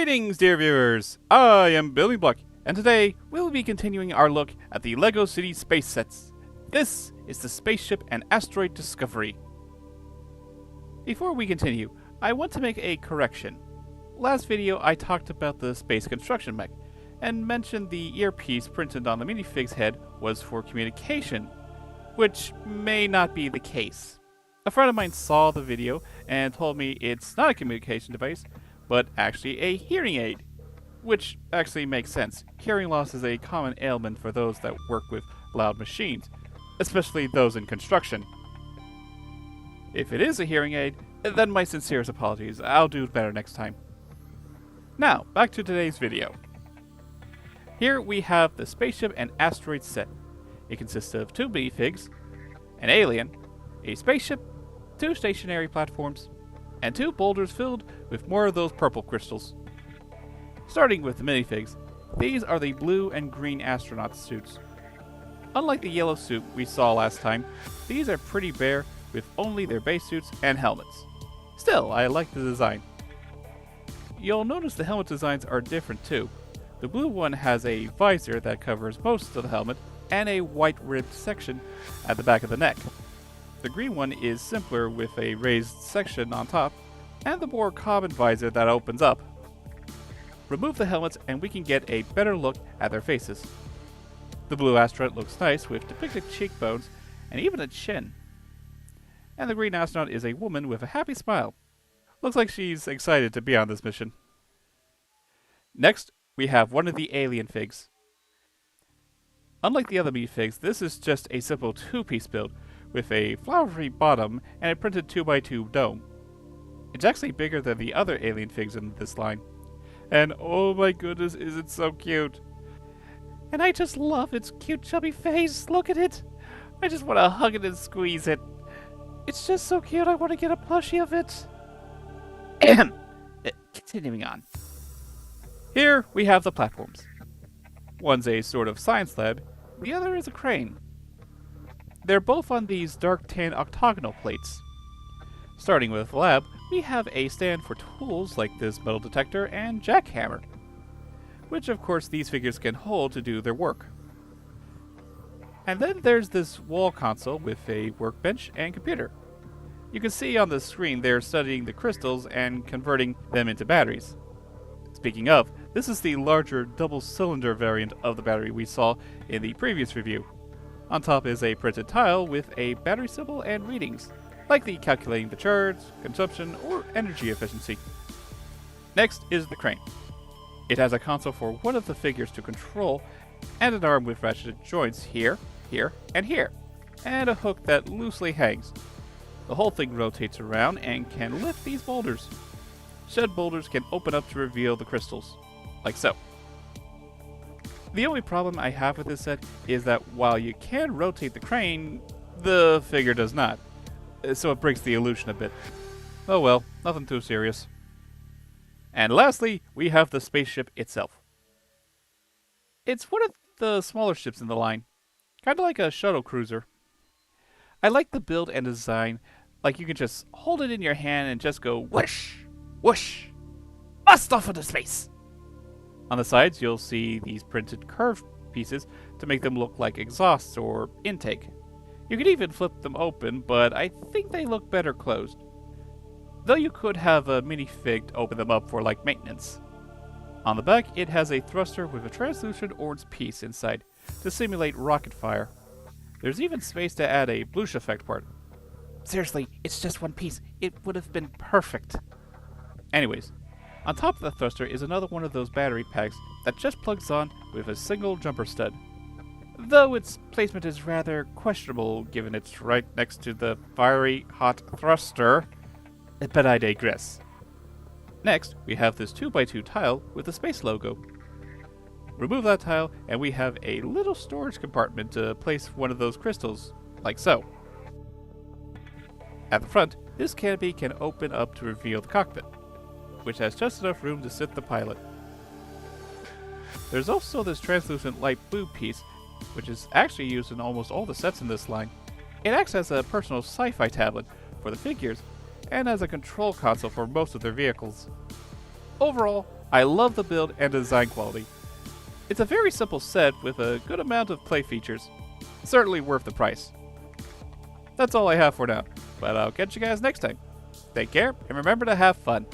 Greetings, dear viewers! I am Billy Block, and today we'll be continuing our look at the LEGO City space sets. This is the Spaceship and Asteroid Discovery. Before we continue, I want to make a correction. Last video I talked about the space construction mech, and mentioned the earpiece printed on the minifig's head was for communication, which may not be the case. A friend of mine saw the video and told me it's not a communication device, but actually a hearing aid. Which actually makes sense. Hearing loss is a common ailment for those that work with loud machines, especially those in construction. If it is a hearing aid, then my sincerest apologies. I'll do better next time. Now, back to today's video. Here we have the Spaceship and Asteroid set. It consists of 2 minifigs, an alien, a spaceship, 2 stationary platforms, and 2 boulders filled with more of those purple crystals. Starting with the minifigs, these are the blue and green astronaut suits. Unlike the yellow suit we saw last time, these are pretty bare with only their base suits and helmets. Still, I like the design. You'll notice the helmet designs are different too. The blue one has a visor that covers most of the helmet and a white ribbed section at the back of the neck. The green one is simpler with a raised section on top, and the more common visor that opens up. Remove the helmets and we can get a better look at their faces. The blue astronaut looks nice with depicted cheekbones and even a chin. And the green astronaut is a woman with a happy smile. Looks like she's excited to be on this mission. Next, we have one of the alien figs. Unlike the other minifigs, this is just a simple 2-piece build, with a flowery bottom and a printed 2x2 dome. It's actually bigger than the other alien figs in this line. And oh my goodness, is it so cute! And I just love its cute chubby face, look at it! I just want to hug it and squeeze it. It's just so cute, I want to get a plushie of it. Continuing on. Here we have the platforms. One's a sort of science lab, the other is a crane. They're both on these dark tan octagonal plates. Starting with the lab, we have a stand for tools like this metal detector and jackhammer, which of course these figures can hold to do their work. And then there's this wall console with a workbench and computer. You can see on the screen they're studying the crystals and converting them into batteries. Speaking of, this is the larger double-cylinder variant of the battery we saw in the previous review. On top is a printed tile with a battery symbol and readings, likely calculating the charge, consumption, or energy efficiency. Next is the crane. It has a console for one of the figures to control, and an arm with ratcheted joints here, here, and here, and a hook that loosely hangs. The whole thing rotates around and can lift these boulders. Said boulders can open up to reveal the crystals, like so. The only problem I have with this set is that while you can rotate the crane, the figure does not. So it breaks the illusion a bit. Oh well, nothing too serious. And lastly, we have the spaceship itself. It's one of the smaller ships in the line, kind of like a shuttle cruiser. I like the build and design, like you can just hold it in your hand and just go whoosh, whoosh, bust off into space! On the sides, you'll see these printed curved pieces to make them look like exhausts or intake. You could even flip them open, but I think they look better closed. Though you could have a minifig to open them up for like maintenance. On the back, it has a thruster with a translucent orange piece inside to simulate rocket fire. There's even space to add a bluish effect part. Seriously, it's just one piece. It would have been perfect. Anyways. On top of the thruster is another one of those battery packs that just plugs on with a single jumper stud. Though its placement is rather questionable given it's right next to the fiery hot thruster, but I digress. Next, we have this 2x2 tile with the space logo. Remove that tile and we have a little storage compartment to place one of those crystals, like so. At the front, this canopy can open up to reveal the cockpit, which has just enough room to sit the pilot. There's also this translucent light blue piece, which is actually used in almost all the sets in this line. It acts as a personal sci-fi tablet for the figures, and as a control console for most of their vehicles. Overall, I love the build and design quality. It's a very simple set with a good amount of play features. Certainly worth the price. That's all I have for now, but I'll catch you guys next time. Take care, and remember to have fun.